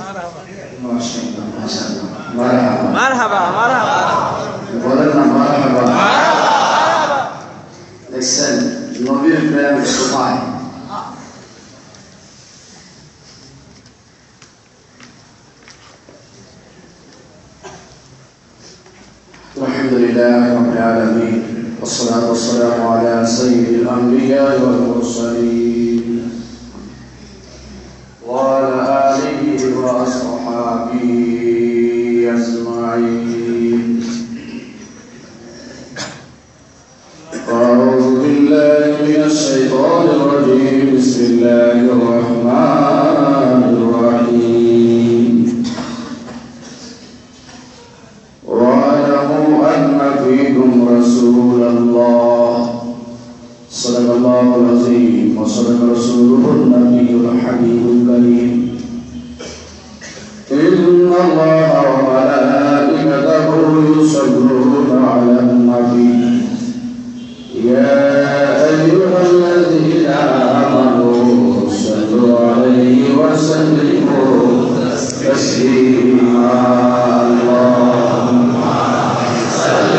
মাশাআল্লাহ মাশাআল্লাহ মারহাবা মারহাবা মারহাবা বলেন না মারহাবা মারহাবা দেখছেন নবীর প্রেম সুপায় الحمد لله رب العالمين والصلاة والسلام على سيد الأنبياء والمرسلين وعلى آله وأصحابه أجمعين أعوذ بالله من الشيطان الرجيم بسم الله الرحمن الرحيم واعلموا أن فيكم رسول الله صدق الله العظيم وصدق رسوله النبي الحبيب الكريم إن الله وملائكته يصلون على النبي يا أيها الذين آمنوا صلوا عليه وسلموا تسليما اللهم صل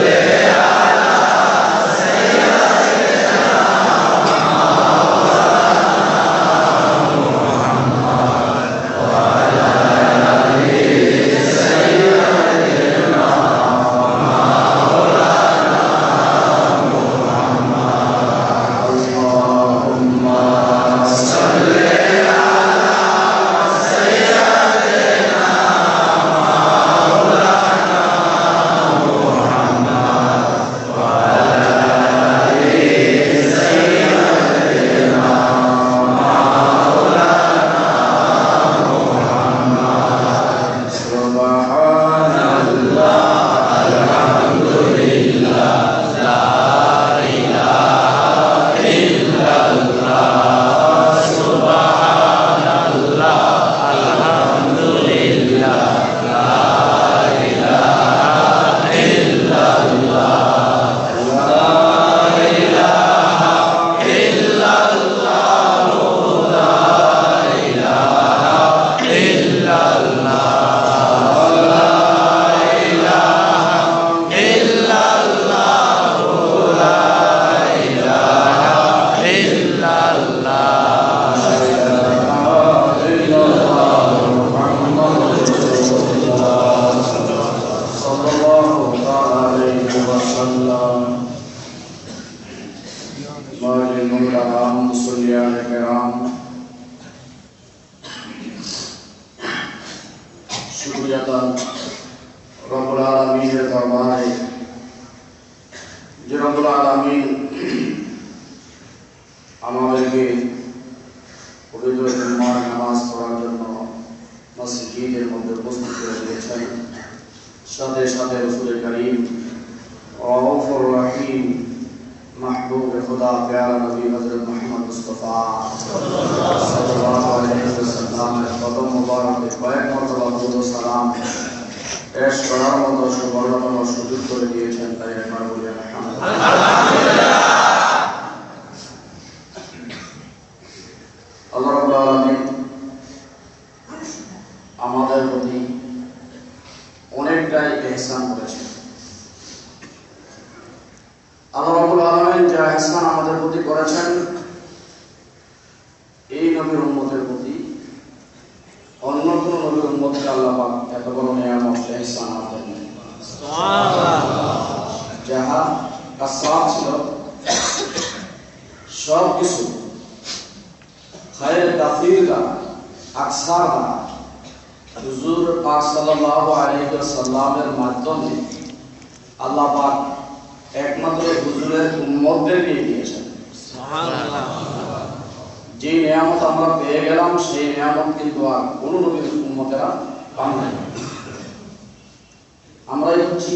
আমাদেরকে পবিত্র জুমার নামাজ পড়ার জন্য মসজিদের মধ্যে উপস্থিত করে দিয়েছেন সাথে সাথে রাসূল করিম রউফুর রহিম महबूब खुदा प्यारा नबी हजरत मोहम्मद मुस्तफा सल्लल्लाहु अलैहि वसल्लम के कदम मुबारक पे कয়েক মর্তবা দুরূদ ও সালাম পেশ করার মতো সুবর্ণতম সুযোগ করে দিয়েছেন তাই একবার বলি আলহামদুলিল্লাহ। আল্লাহ রাব্বুল আলামিন আমাদের প্রতি অনেকটাই ইহসান করেছেন। আল্লাহ রাব্বুল আলামিন যে ইহসান আমাদের প্রতি করেছেন এই নবীর উম্মতের প্রতি অন্য কোন নবীর উম্মতকে আল্লাহ পাক এত বড় নিয়ামত ইহসান আমাদের দেন। সুবহানাল্লাহ। যাহা কাসরাত ছিল সব কিছু খায়ের তাফসীর দ্বারা আকসার দ্বারা হুজুর পাক সাল্লাল্লাহু আলাইহি ওয়াসাল্লামের মাধ্যমে আল্লাহ পাক একমাত্র হুজুরের উম্মতদেরকে দিয়েছেন। সুবহানাল্লাহ। যে নিয়ামত আমরা পেয়ে গেলাম সেই নিয়ামত কিন্তু আর কোন নবীর উম্মতেরা পান নাই। আমরাই হচ্ছি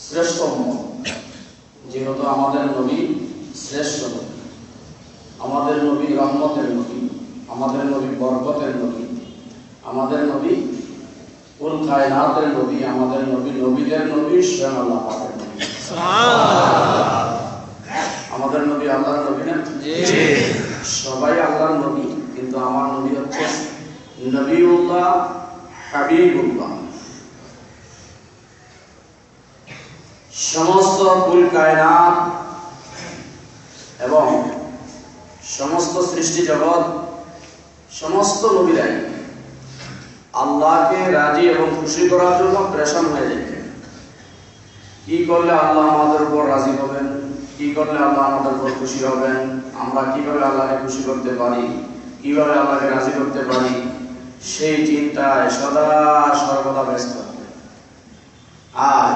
শ্রেষ্ঠ উম্মত, যেহেতু আমাদের নবী শ্রেষ্ঠ নবী, আমাদের নবী রহমতের নবী, আমাদের নবী বরকতের নবী, আমাদের নবী কুল কায়নাতের নবী, আমাদের নবী নবীদের নবী, স্বয়ং আল্লাহ পাকের নবী। সুবহানাল্লাহ। আমাদের নবী আল্লাহর নবী না? জি। সবাই আল্লাহর নবী, কিন্তু আমার নবী হচ্ছে নবিউল্লাহ, হাবিবুল্লাহ। সমস্ত কুল কায়নাত এবং সমস্ত সৃষ্টি জগৎ, সমস্ত নবীরাই আল্লাহকে রাজি এবং খুশি করার জন্য প্রেশন হয়ে যায়। কি করলে আল্লাহ আমাদের উপর রাজি হবেন, কি করলে আল্লাহ আমাদের উপর খুশি হবেন, আমরা কিভাবে আল্লাহকে খুশি করতে পারি, কিভাবে আল্লাহকে রাজি করতে পারি, সেই চিন্তায় সদা সর্বদা ব্যস্ত। আর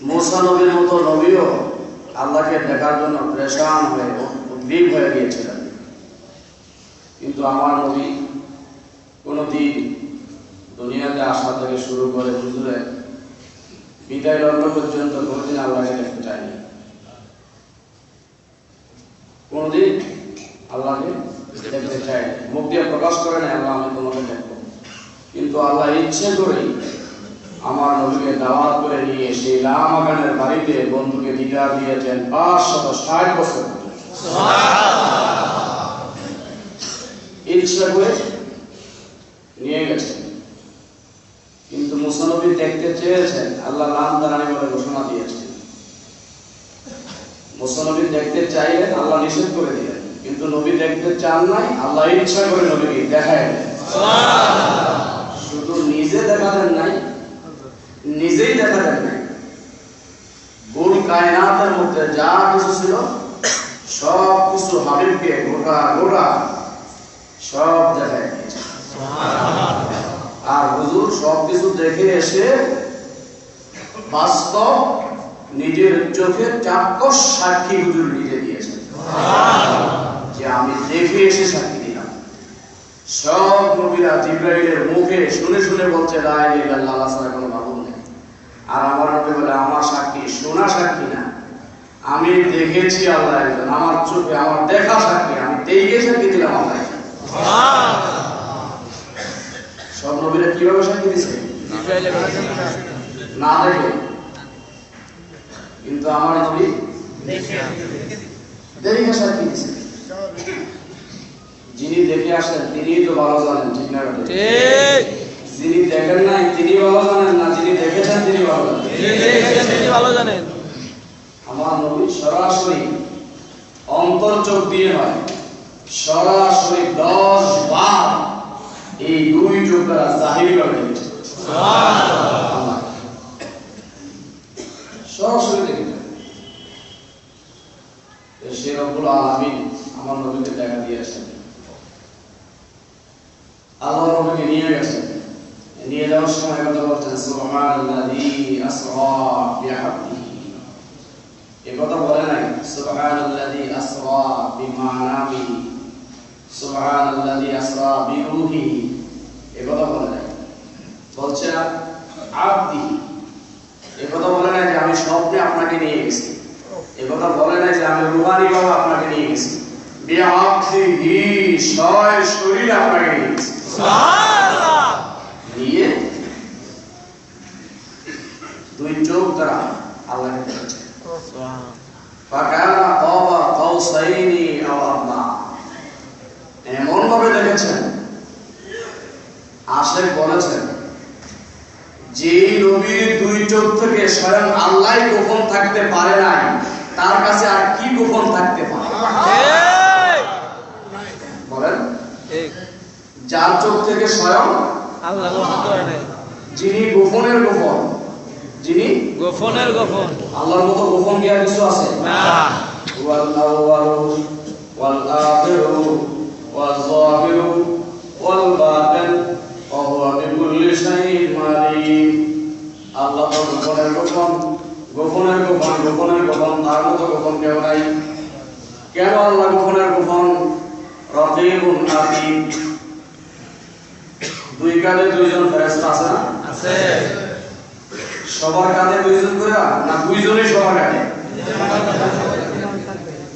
মুসা নবীর মতো নবীও আল্লাহকে দেখার জন্য প্রেশান হয়ে উদ্বিগ্ন হয়ে গিয়েছিলেন। কিন্তু আমার নবী কোনদিন দুনিয়াতে আসা থেকে শুরু করে হুজুরে বিদায় লগ্ন পর্যন্ত কোনদিন আল্লাহকে দেখতে চায়নি, কোনদিন আল্লাহকে দেখতে চায়নি, মুখ দিয়ে প্রকাশ করে না আল্লাহ আমি তোমাকে দেখবো। কিন্তু আল্লাহ ইচ্ছে করেই আমার নবীকে দাওয়াত করে নিয়ে সেই লামাকানের বাড়িতে বন্ধুকে দিদার দিয়েছেন 560 বছর ইচ্ছা করে নিয়ে গেছেন। কিন্তু মুসা নবী দেখতে চেয়েছেন, আল্লাহ নাম দাঁড়ানি বলে ঘোষণা দিয়েছেন। মুসা নবী দেখতে চাইলেন, আল্লাহ নিষেধ করে দিলেন। কিন্তু নবী দেখতে চান নাই, আল্লাহ ইচ্ছা করে নবীকে দেখায় শুধু নিজে দেখাতেন নাই, নিজেই দেখাতেন নাই, কুল কায়নাতের মধ্যে যা কিছু ছিল সব কিছু হাবিবকে গোটা গোটা সব দেখায় দিয়েছে। আর হুজুর সবকিছু দেখে এসে বাস্তব নিজের চোখে চাক্ষুষ সাক্ষী হুজুর নিজে দিয়েছেন যে আমি দেখে এসে সাক্ষী দিলাম। সব নবীরা জিবরাইলের মুখে শুনে শুনে বলছে লা ইলাহা ইল্লাল্লাহ, আল্লাহ ছাড়া কোনো মাবুদ নেই। আর আমার নবী বলে আমার সাক্ষী শোনা সাক্ষী না, আমি দেখেছি আল্লাহ একজন, আমার চোখে আমার দেখা সাক্ষী, আমি দেখে সাক্ষী দিলাম আল্লাহ। সব নবীরা কিভাবে সাক্ষী দিছে? না দেখে। কিন্তু আমার নবী দেখে সাক্ষী দিছে। যিনি দেখে আসেন তিনি তো ভালো জানেন, ঠিক না? যিনি দেখেন নাই তিনি ভালো জানেন না, যিনি দেখেছেন তিনি ভালো জানেন। আমার নবী সরাসরি অন্তর চোখ দিয়ে হয়, সরাসরি 10 বার এই দুই চোখ দ্বারা জাহির করে দিয়েছে। সরাসরি দেখে সে রব্বুল আলামিন আমার নবীকে দেখা দিয়েছেন। আল্লাহ নবীকে নিয়ে গেছেন, নিয়ে যাওয়ার সময় কথা বলছেন সুবহানাল্লাযী আসরা বিআবদিহি। এই কথা বলে নাই সুবহানাল্লাযী আসরা বিমানাবিহি, সুবহানাল্লাযী আসরা বিরূহিহি, এই কথা বলে নাই। বলছে আবদিহি। এই কথা বলে নাই যে আমি স্বপ্নে আপনাকে নিয়ে গেছি, এই কথা বলে নাই যে আমি রূহানি ভাবে আপনাকে নিয়ে গেছি। বিআবদিহি, সশরীরে আপনাকে নিয়ে গেছি। সুবহানাল্লাহ। নিয়ে দুই চোখ দ্বারা আল্লাহকে দেখেছেন। ফাকানা কাবা কাউসাইনি আও আদনা, এমন ভাবে দেখেছেন আশেক বলেছেন যে নবীর দুই চোখ থেকে স্বয়ং আল্লাহ গোপন থাকতে পারে নাই, তার কাছে আর কি গোপন থাকতে পারে? বলেন, যার চোখ থেকে স্বয়ং আল্লাহ গোপন করে নাই, যিনি গোপনের গোপন, যিনি গোপনের গোপন, আল্লাহর মতো গোপন কি আর কিছু আছে? না। ওয়াল আউয়ালু ওয়াল আখিরু ওয়াল যাহিরু ওয়াল বাতিন ওয়া হুয়া বিকুল্লি শাইইন আলীম। আল্লাহ তো গোপনের গোপন, গোপনের গোপন, গোপনের গোপন, তার মতো গোপন কেউ নাই। কেন আল্লাহ গোপনের গোপন? রাকিবুন আতীদ। দুই কাঁধে দুইজন ফেরেশতা আছে না? আছে। সবার কাঁধে দুইজন করে না দুইজনই সবার কাঁধে?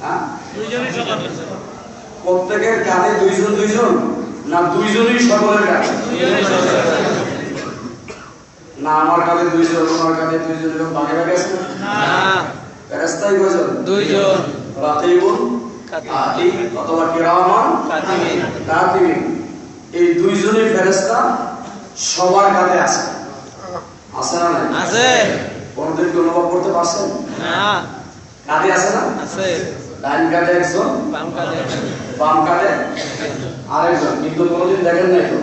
হ্যাঁ, দুইজনই সবার কাঁধে। প্রত্যেকের কাঁধে দুইজন দুইজন না দুইজনই সকলের কাঁধে? না আমার কাঁধে দুইজন, আমার কাঁধে দুইজন, এরকম ভাগে ভাগে আছে না? ফেরেশতাই কয়জন? দুইজন। রাকিবুন আতিদ অথবা কিরামান কাতিবিন, এই দুইজনই ফেরেশতা সবার কাঁধে আছে। আছে না নাই? আছে। কোনদিন কি অনুভব করতে পারছেন? না। কাঁধে আছে না? আছে। ডান কাঁধে একজন, বাম কাঁধে আরেকজন, কিন্তু কোনদিন দেখেন নাই তো?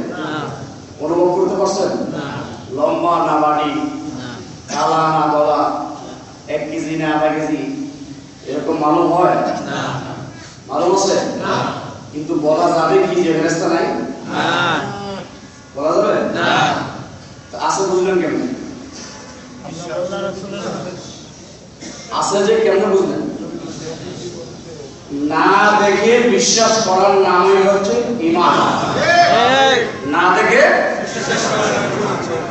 অনুভব করতে পারছেন? লম্বা না বাড়ি, কালা না গলা, 1 কেজি না আধা কেজি, এরকম মালুম হয়? মালুম আছে? কিন্তু বলা যাবে কি যে ফেরেশতা নাই? বলা যাবে না। আছে বুঝলেন কেমন? আছে যে কেমন বুঝলেন? না দেখে বিশ্বাস করার নামই হচ্ছে ঈমান। না দেখে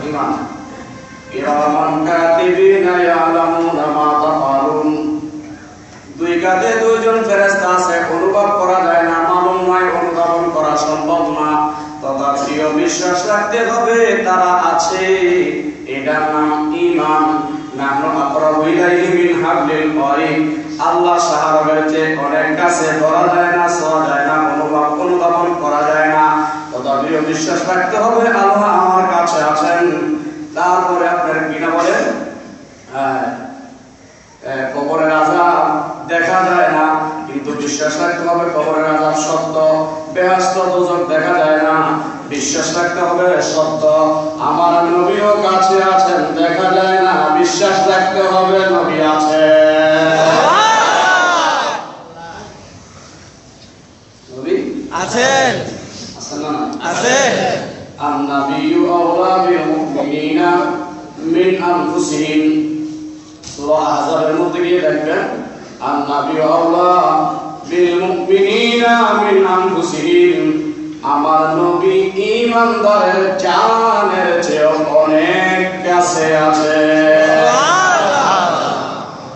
ঈমান। কিরামান কাতিবিনা ইয়ালামুনা মা তাফআলুন, দুই কাঁধে দুইজন ফেরেশতা আছে, অনুভব করা যায় না, মালুম নয়, অনুধাবন করা সম্ভব না, তথাপিও বিশ্বাস রাখতে হবে তারা আছে। এটার নাম ঈমান। নাহনু আকরাবু ইলাইহি মিন হাবলিল ওয়ারিদ, আল্লাহ সাহাবাদের চেয়ে অনেক কাছে, ধরা যায় না, ছোঁয়া যায় না, অনুধাবন করা যায় না, তথাপিও বিশ্বাস রাখতে হবে আল্লাহ আমার কাছে আছেন। তারপরে আপনার কিনা বলেন কবরের আযাব দেখা যায় না, কিন্তু বিশ্বাস রাখতে হবে কবরের আযাব সত্য। বেহেশত দোজখ দেখা যায় না, বিশ্বাস রাখতে হবে সত্য। আমার নবীও কাছে আছেন, দেখা যায় না, বিশ্বাস রাখতে হবে নবী আছেন। নবী আছেন, আছেন না? আছেন। আন-নাবিয়্যু আওলা বিল মুমিনিনা মিন আনফুসিহিম, সূরা আহজাবের মধ্যে গিয়ে দেখবেন আন-নাবিয়্যু আওলা বিল মুমিনিনা মিন আনফুসিহিম, আমার নবী ঈমানদারের জানের চেয়ে অনেক কাছে আছে।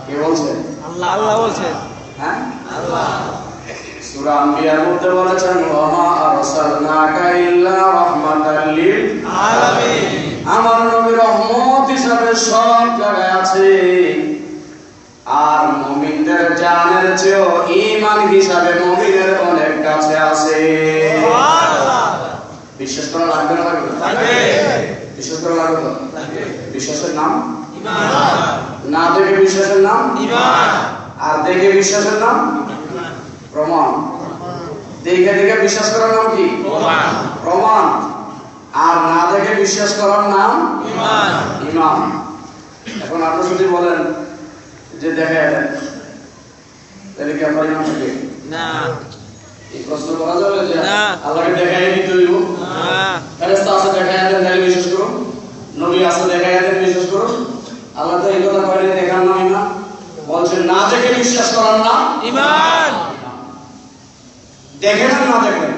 কে বলছে? আল্লাহ। আল্লাহ বলছে। হ্যাঁ, আল্লাহ। সূরা আম্বিয়ার মধ্যে বলেছেন ওয়া মা আরসালনাকা ইল্লা রাহমাতাল লিল আলামিন, আমার নবী রহমত হিসেবে সব জায়গায় আছে। আর মুমিনদের জানের চেয়েও ঈমান হিসাবে মুমিনের অনেক কাছে আছে। বিশ্বাস করা লাগবে না? লাগবে। বিশ্বাস করা লাগবে তো? লাগবে। বিশ্বাসের নাম ঈমান। না দেখে বিশ্বাসের নাম ঈমান, আর দেখে বিশ্বাসের নাম প্রমাণ। দেখে দেখে বিশ্বাস করার নাম কি? প্রমাণ। আর না দেখে বিশ্বাস করার নাম ঈমান। ঈমান। এখন আপনি যদি বলেন যে দেখে দেন, তাহলে কি আপনার ঈমান থাকে? না। এই প্রশ্ন করা যাবে যে আল্লাহকে দেখাই দিতে হইব? না। ফেরেশতা আছে দেখাই দেন, তাহলে বিশ্বাস করুন। নবী আছে দেখাই দেন, বিশ্বাস করুন। আল্লাহ তো এই কথা কইলে দেখার নাম ঈমান, বলছেন না দেখে বিশ্বাস করার নাম ঈমান। দেখেন আর না দেখেন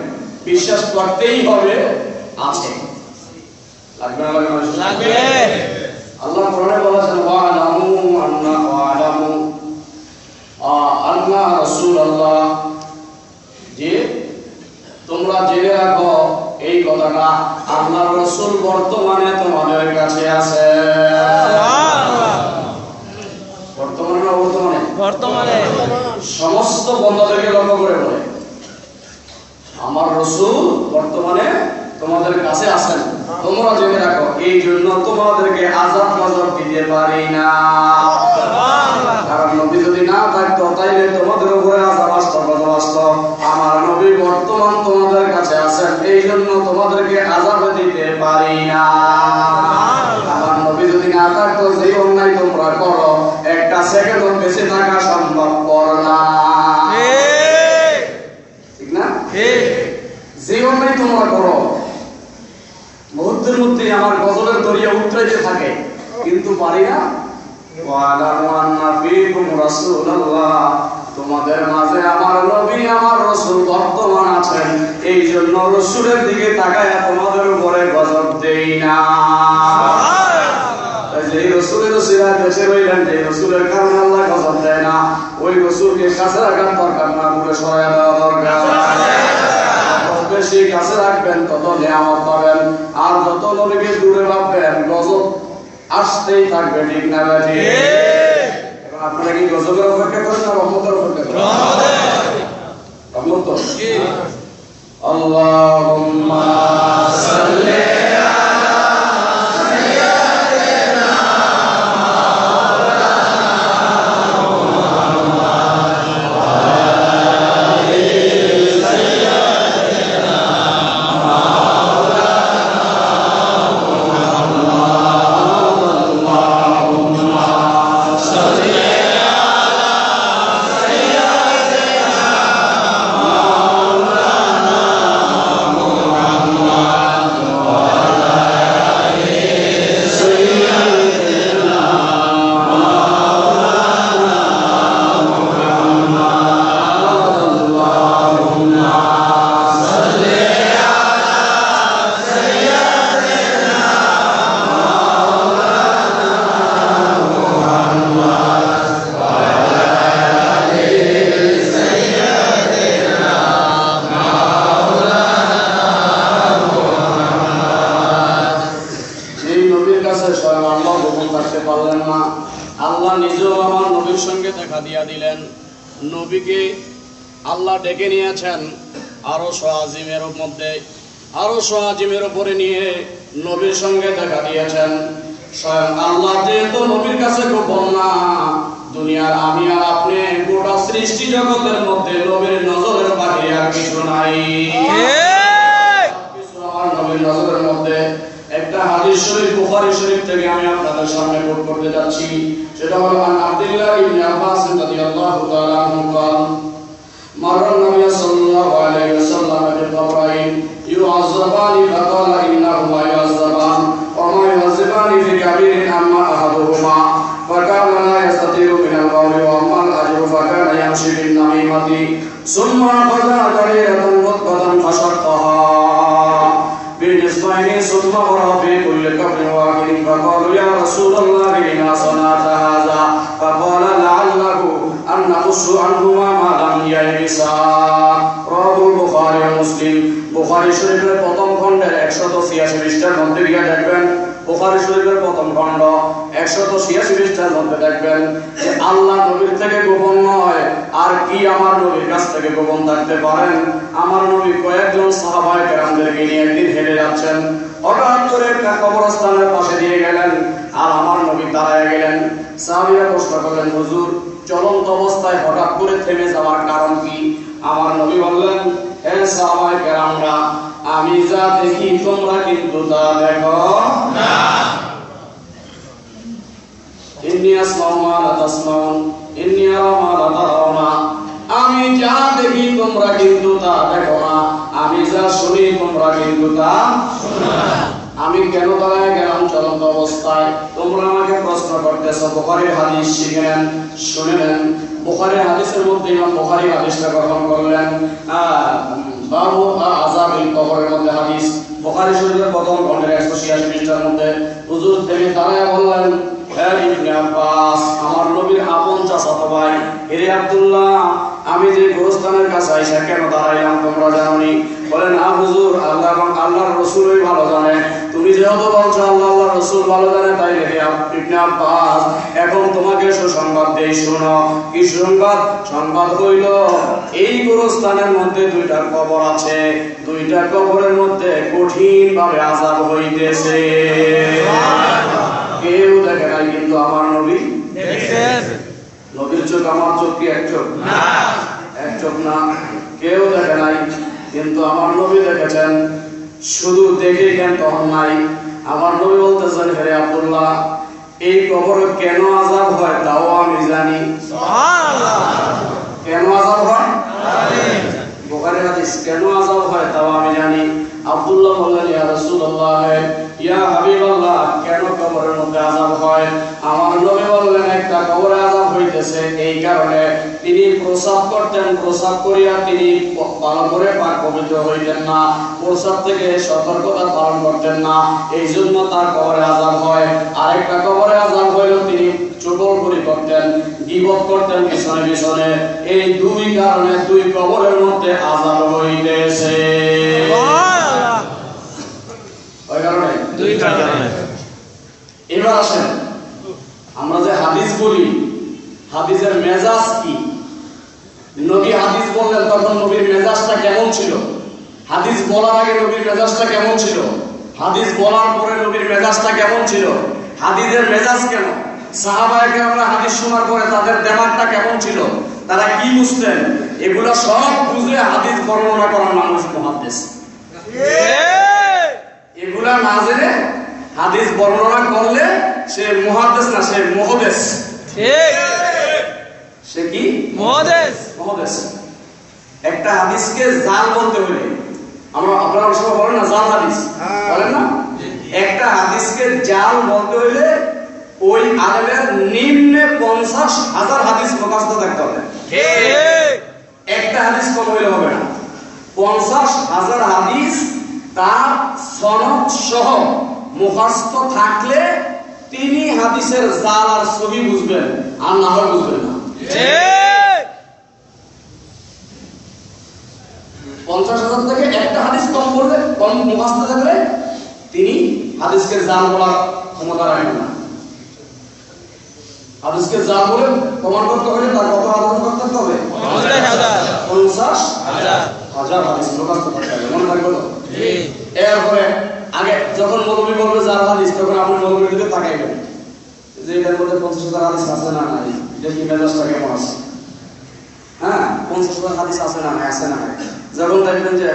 বিশ্বাস করতেই হবে আছে। লাগবে না? লাগবে। আল্লাহ কোরআনে বলেছেন ওয়ালামু আন্না রাসূলুল্লাহ, যে তোমরা জেনে রাখো এই কথাটা, আল্লাহর রাসূল বর্তমানে তোমাদের কাছে আছে। বর্তমানে না বর্তমানে? বর্তমানে। সমস্ত বন্দাদেরকে লক্ষ্য করে বলে আমার রাসূল বর্তমানে তোমাদের কাছে আছেন, তোমরা জেনে রাখো। এই জন্য তোমাদেরকে আযাব গজব দিতে পারি না। কারণ নবী যদি না থাকতো তাইলে তোমাদের উপরে আযাব আসতো, গজব আসতো। আমার নবী বর্তমান তোমাদের কাছে আছেন, এই জন্য তোমাদেরকে আযাব দিতে পারি না। আমার নবী যদি না থাকতো যে অন্যায় তোমরা করো একটা সেকেন্ডও বেঁচে থাকা সম্ভব না। ঠিক না? যে অন্যায় তোমরা করো মুহূর্তের মধ্যে আমার গজবের দরিয়া উতরাইতে থাকে, কিন্তু পারি না। ওয়ালামু আন্না ফীকুম রাসূলুল্লাহ, তোমাদের মাঝে আমার নবী আমার রাসূল বর্তমান আছেন, এই জন্য রাসূলের দিকে তাকায় তোমাদের উপরে গজব দেই না। যে রাসূলের সিরাত বেঁচে রইলেন, যে রাসূলের কারণে আল্লাহ গজব দেয় না, ওই রাসূলকে কাছে রাখার দরকার না, দূরে সরায় দেওয়া দরকার। বেশি কাছে রাখবেন তত নিয়ামত পাবেন, আর যত নবীকে দূরে রাখবেন গজব আসতেই থাকবে। ঠিক না? এখন আপনারা কি গজবের অপেক্ষা করেন না রহমতের অপেক্ষা করেন? আল্লাহুম্মা সাল্লি নবীকে আল্লাহ ডেকে নিয়েছেন আরশ আজিমের মধ্যে, আরশ আজিমের উপরে নিয়ে নবীর সঙ্গে দেখা দিয়েছেন। স্বয়ং আল্লাহ যেহেতু নবীর কাছে গোপন না, দুনিয়ার আমি আর আপনি গোটা সৃষ্টি জগতের মধ্যে নবীর নজরের বাইরে আর কিছু নাই। আমার নবীর নজরের মধ্যে একটা হাদিস শরীফ বুখারী শরীফ থেকে আমি আপনাদের সামনে কোট করতে যাচ্ছি। সেটা হলো আন আব্দুল্লাহ ইবনে আব্বাস রাদিয়াল্লাহু তাআলা আনহু قال مر النبي صلى الله عليه وسلم بقبرين يعذبان فقال انهما يعذبان وما يعذبان في كبير اما احدهما فكان لا يستطيع من القول واما الاجر فكان يمشي بالنميمه ثم اخذ جريرة نطقة فشقها بالنسبين ثم ورى في كل قبر واحد فقالوا يا رسول الله لما صنعت هذا فقال لعله أن نقص عنهما ما لم ييبسا رواه البخاري ومسلم। বুখারী শরীফের প্রথম খণ্ডের 186 পৃষ্ঠার মধ্যে গিয়ে দেখবেন, বুখারী শরীফের প্রথম খণ্ড 186 পৃষ্ঠার মধ্যে দেখবেন যে আল্লাহ নবীর থেকে গোপন নয় আর কি আমার নবীর কাছ থেকে গোপন থাকতে পারেন। আমার নবী কয়েকজন সাহাবায়ে কেরামদেরকে নিয়ে একদিন হেঁটে যাচ্ছেন, হঠাৎ করে একটা কবরস্থানের পাশে দিয়ে গেলেন আর আমার নবী দাঁড়ায় গেলেন। সাহাবীরা প্রশ্ন করলেন, হুজুর চলন্ত অবস্থায় হঠাৎ করে থেমে যাওয়ার কারণ কি? আমার নবী বললেন, হে সাহাবায়ে কেরামরা, আমি যা দেখি তোমরা কিন্তু তা দেখো না। ইন্নী আসমাউ মা লা তাসমাউন ইন্নী আরা মা লা তারাউনা। আমি যা দেখি তোমরা কিন্তু তা দেখো না, আমি যা শুনি তোমরা কিন্তু তা শোনো না। আমি কেন দাঁড়ায় গেলাম চলন্ত অবস্থায়? তোমরা আমাকে প্রশ্ন করতেছো। বুখারীর হাদিস শিখেন, শুনেন। বুখারীর হাদিসের মধ্যে ইমাম বুখারী হাদিসটা গ্রহণ করলেন বাবু আযাবিল কবরের মধ্যে হাদিস। বুখারী শরীফের প্রথম খণ্ডের 186 পৃষ্ঠার মধ্যে হুজুর তিনি দাঁড়ায় বললেন, হে ইবনে আব্বাস, আমার নবীর আপন চাচাতো ভাই, হে আব্দুল্লাহ, আমি যে গোরস্থানের কাছে আইসা কেন দাঁড়াইলাম তোমরা জানোনি? বলেন, না হুজুর, আল্লাহ এবং আল্লাহর রাসূলই ভালো জানে। তুমি যেহেতু বলছো আল্লাহ আল্লাহর রাসূল ভালো জানে, তাই হে ইবনে আব্বাস এখন তোমাকে সুসংবাদ দেই, শোনো। কি সংবাদ? সংবাদ হইল এই গোরস্থানের মধ্যে দুইটা কবর আছে, দুইটা কবরের মধ্যে কঠিন ভাবে আযাব হইতেছে। কেউ দেখে নাই, কিন্তু আমার নবী দেখেছেন। নবীর চোখ আমার চোখ কি এক চোখ? না, এক চোখ না। কেউ দেখে নাই, কিন্তু আমার নবী দেখেছেন। শুধু দেখে জ্ঞান তখন নাই। আমার নবী বলতেছেন, হে আব্দুল্লাহ, এই কবরে কেন আযাব হয় তাও আমি জানি। সুবহানাল্লাহ। কেন আযাব হয়? বুখারী হাদিস, কেন আযাব হয় তাও আমি জানি। আব্দুল্লাহ বললেন, ইয়া রাসূলুল্লাহ, ইয়া হাবিবাল্লাহ, কেন কবরের মধ্যে আযাব হয়? আমার নবী বললেন, একটা কবরে আযাব হইতেছে এই কারণে তিনি প্রসাব করতেন, প্রসাব করিয়া তিনি ভালো করে পাক পবিত্র হইতেন না, প্রসাব থেকে সতর্কতা পালন করতেন না, এই জন্য তার কবরে আযাব হয়। আরেকটা কবরে আযাব হইল তিনি চুগলখড়ি করতেন, গীবত করতেন পিছনে পিছনে। এই দুই কারণে দুই কবরের মধ্যে আযাব হইতেছে। এবার আসেন, আমরা যে হাদিস বলি, হাদিসের মেজাজ কি? নবী হাদিস বললেন তখন নবীর মেজাজটা কেমন ছিল? হাদিস বলার আগে নবীর মেজাজটা কেমন ছিল, হাদিস বলার পরে নবীর মেজাজটা কেমন ছিল, হাদিসের মেজাজ কেমন, সাহাবায়ে কেরামরা হাদিস শোনার পরে তাদের দেমাগটা কেমন ছিল, তারা কি বুঝতেন, এগুলো সব বুঝে হাদিস বর্ণনা করার মানুষ মুহাদ্দিস। এগুলা না জেনে হাদিস বর্ণনা করলে সে মুহাদ্দিস না, সে মুহাদ্দিস। সে কি? মুহাদ্দিস। একটা হাদিসকে জাল বলতে হলে আপনারা সবাই বলেন না জাল হাদিস, বলেন না? একটা হাদিসকে জাল বলতে হলে ওই আলেমের নিম্নে 50,000 হাদিস মুখস্থ থাকতে হবে। একটা হাদিস কম হইলে হবে না, 50,000 হাদিস তার সনদ সহ মুখস্থ থাকলে তিনি হাদিসের জাল আর সহি বুঝবেন, আর না হলে বুঝবেন না। 50,000 থেকে একটা হাদিস কম করলে, কম মুখস্থ থাকলে তিনি হাদিসকে জাল বলার ক্ষমতা রাখেন না। হাদিসকে জাল বলে প্রমাণ করতে হলে তার কত হাদিস করতে হবে? 50,000 হাদিস মুখস্থ করতে হবে, মনে থাকবে তো? এরপরে আগে যখন মৌলবী বলবে জাল হাদিস, তখন আপনি মৌলবীর দিকে তাকাইবেন যে এটার মধ্যে 50,000 হাদিস আছে না নাই, দেখি মেজাজটা কেমন আছে। হ্যাঁ, 50,000 হাদিস আছে না নাই, আছে না নাই। যখন দেখবেন যে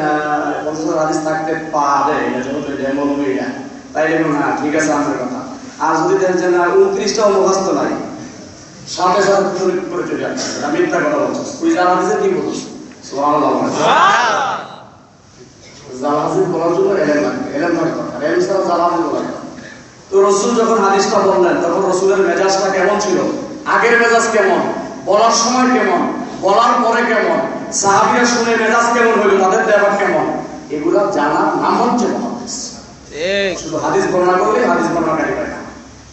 50,000 হাদিস থাকতে পারে, এটা যখন মৌলবী এটা, তাই দেখুন হ্যাঁ ঠিক আছে আপনার কথা। আর যদি দেখছেন না 29টাও মুখস্থ নাই, সাথে সাথে করে চলে আসছে, এটা মিথ্যা কথা বলছে। ওই জাল হাদিসে কি বলছে? সুবহানাল্লাহ। জাল হাদিস বলার জন্য এলেম লাগবে, এলেম থাকা দরকার, এলেম ছাড়া জাল হাদিস বলা যায় না। তো রাসূল যখন হাদিসটা বললেন তখন রাসূলের মেজাজটা কেমন ছিল, আগের মেজাজ কেমন, বলার সময় কেমন, বলার পরে কেমন, সাহাবীরা শুনে মেজাজ কেমন হইল, তাদের দেবাক কেমন, এগুলা জানার নাম হচ্ছে মুহাদ্দিস। শুধু হাদিস বর্ণনা করলে হাদিস বর্ণনাকারী হয় না,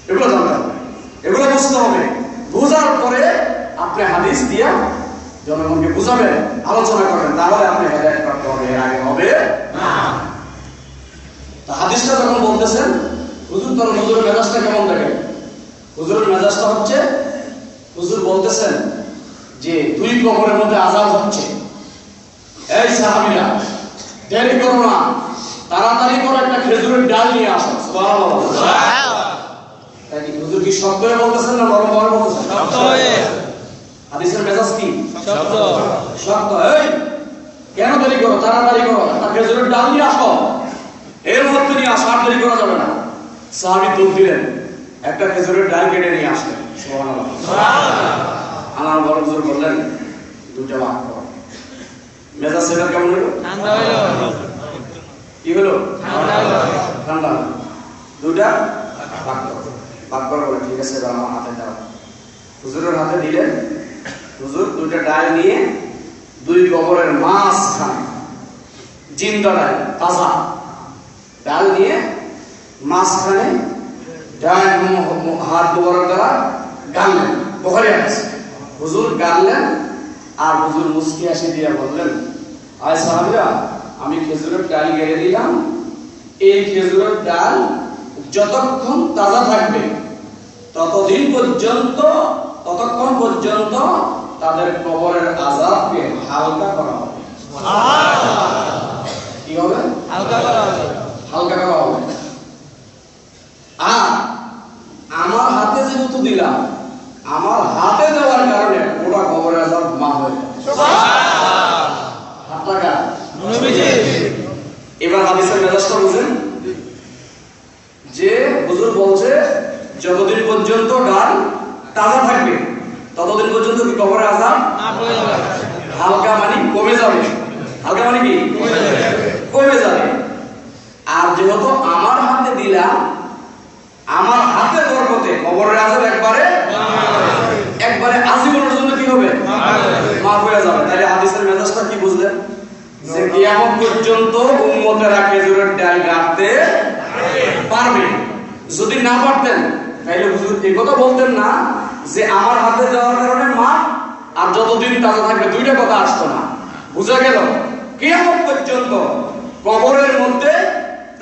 এগুলো জানতে হবে, এগুলো বুঝতে হবে। বোঝার পরে আপনি হাদিস দিয়া জনগণকে বুঝাবেন, আলোচনা করবেন, তাহলে আপনি হেদায়েত প্রাপ্ত হবে, এর আগে হবে না। তা হাদিসটা যখন বলতেছেন হুজুর, তখন হুজুরের মেজাজটা কেমন দেখেন? হুজুরের মেজাজটা হচ্ছে, হুজুর বলতেছেন যে 2 কবরের মধ্যে আযাব হচ্ছে, এই সাহাবীরা দেরি করো না, তাড়াতাড়ি করে একটা খেজুরের ডাল নিয়ে আসো। সুবহানাল্লাহ। তাই কি হুজুর কি শব্দ করে বলতেছেন না নরম ভাবে বলতেছেন? শব্দ হয়ে। হাদিসের মেজাজ কি? শব্দ। শব্দ। এই কেন দেরি করো, তাড়াতাড়ি করো, একটা খেজুরের ডাল নিয়ে আসো, এর মধ্যে নিয়ে আসো, আর দেরি করা যাবে না। সাহাবী দৌড় দিলেন, একটা খেজুরের ডাল কেটে নিয়ে আসলেন। সুবহানাল্লাহ। আনার বড় হুজুর বললেন 2টা ভাগ করো। মেজাজ সেটা কেমন হলো? ঠান্ডা হলো। কি হলো? ঠান্ডা হলো। ঠান্ডা। 2টা ভাগ করো। ভাগ করো বলে ঠিক আছে, এবার আমার হাতে দাও। হুজুরের হাতে দিলেন, হুজুর 2টা ডাল নিয়ে 2 কবরের মাঝখানে, জিন্দা ডাল, তাজা ডাল নিয়ে মাঝখানে ডাল হাত দুবারের দ্বারা গানলেন। বুখারী হাদিস। হুজুর গানলেন আর হুজুর মুস্কি হাসি দিয়ে বললেন, আয় সাহাবীরা, আমি খেজুরের ডাল গেড়ে দিলাম, এই খেজুরের ডাল যতক্ষণ তাজা থাকবে ততক্ষণ পর্যন্ত তাদের কবরের আযাবকে হালকা করা হবে। কি হবে? হালকা করা হবে। হালকা করা হবে। আর আমার হাতে যেহেতু দিলাম, আমার হাতে দেওয়ার কারণে ওটা কবরের আযাব মাফ হয়ে যাবে। সুবহানাল্লাহ। হাত লাগা নবীজি। এবার হাদিসের মেজাজটা বুঝেন যে হুজুর বলছে যতদিন পর্যন্ত ডাল তাজা থাকবে ততদিন পর্যন্ত কি কবরের আযাব মাফ হয়ে যাবে। হালকা মানে কমে যাবে। হালকা মানে কি? কমে যাবে। আর যেহেতু আমার হাতে দিলাম, আমার হাতে বরকতে কবরের আযাব একবারে আজীবনের জন্য কি হবে? মাফ হয়ে যাবে। তাহলে হাদিসের মেজাজটা কি বুঝলেন? যে কিয়ামত পর্যন্ত উম্মতেরা খেজুরের ডাল গাঁথতে পারবে। যদি না পারতেন তাহলে হুজুর এই কথা বলতেন না যে আমার হাতে দেওয়ার কারণে মাফ, আর যতদিন তাজা থাকবে, 2টা কথা আসতো না। বুঝা গেল? কিয়ামত পর্যন্ত কবরের মধ্যে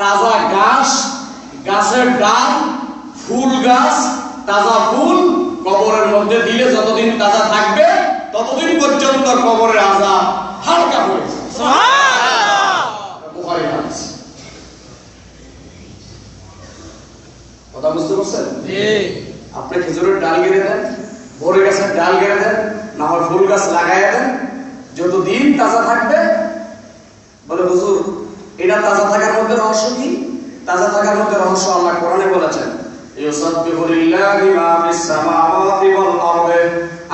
তাজা ঘাস, গাছের ডাল, ফুল গাছ, তাজা ফুল কবরের মধ্যে দিলে যতদিন তাজা থাকবে ততদিন পর্যন্ত কবরের আযাব হালকা হয়ে যাবে। সুবহানাল্লাহ। কথা বুঝতে পারছেন? আপনি খেজুরের ডাল গেড়ে দেন, বড়ই গাছের ডাল গেড়ে দেন, না হয় ফুল গাছ লাগাইয়া দেন, যতদিন তাজা থাকবে। বলে হুজুর এটা তাজা থাকার মধ্যে রহস্য কি? তাজা থাকার মধ্যে রহস্য আল্লাহ কোরআনে বলেছেন, ইউসাব্বিহু লিল্লাহি মা ফিস সামাওয়াতি ওয়াল আরদি,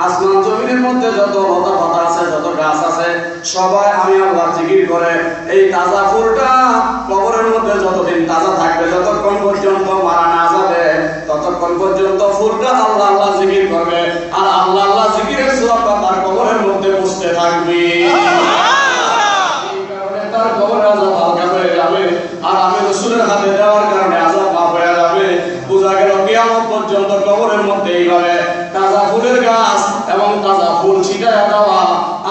আসমান জমিনের মধ্যে যত লতা পাতা আছে, যত গাছ আছে, সবাই আমি আল্লাহর জিকির করে। এই তাজা ফুলটা কবরের মধ্যে যতদিন তাজা থাকবে, যতক্ষণ পর্যন্ত মারা না যাবে, ততক্ষণ পর্যন্ত ফুলটা আল্লাহ আল্লাহ জিকির করবে, আর আল্লাহ আল্লাহ জিকিরের সওয়াবটা তার কবরের মধ্যে পৌঁছতে থাকবে। তার কবরে আযাব হালকা হয়ে যাবে, আর আমি রাসূলের হাতে দেওয়ার কারণে আযাব মাফ হয়ে যাবে। বোঝা গেল কিয়ামত পর্যন্ত কবরের মধ্যে এইভাবে তাজা ফুলের গাছ এবং তাজা ফুল ছিটায়া দেওয়া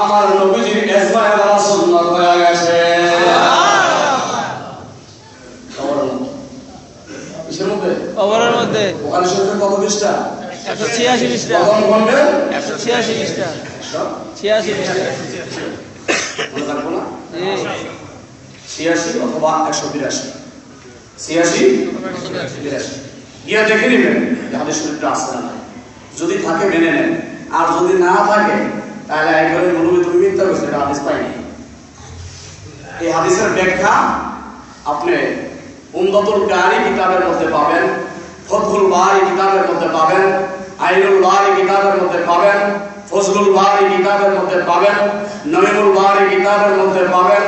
আমার নবীজির ইজমায়ে দ্বারা সুন্নাত হয়ে গেছে। কবরের মধ্যে বুখারী শরীফের কত পৃষ্ঠা? 186 পৃষ্ঠা। প্রথম খণ্ডে 186 পৃষ্ঠা। 86 পৃষ্ঠা। মনে থাকবো না? 86 অথবা 182। 86 82 গিয়া দেখে নেবেন হাদিস শরীফটা আছে না নাই। যদি থাকে মেনে নেন, আর যদি না থাকে তাহলে একবারে বলবে তুমি মিথ্যা বলছো, এটা হাদিস পাইনি। এই হাদিসের ব্যাখ্যা আপনি উমদাতুল কারি কিতাবের মধ্যে পাবেন, ফতহুল বারি কিতাবের মধ্যে পাবেন, আইনুল বারি কিতাবের মধ্যে পাবেন, ফজলুল বারি কিতাবের মধ্যে পাবেন, নঈমুল বারি কিতাবের মধ্যে পাবেন,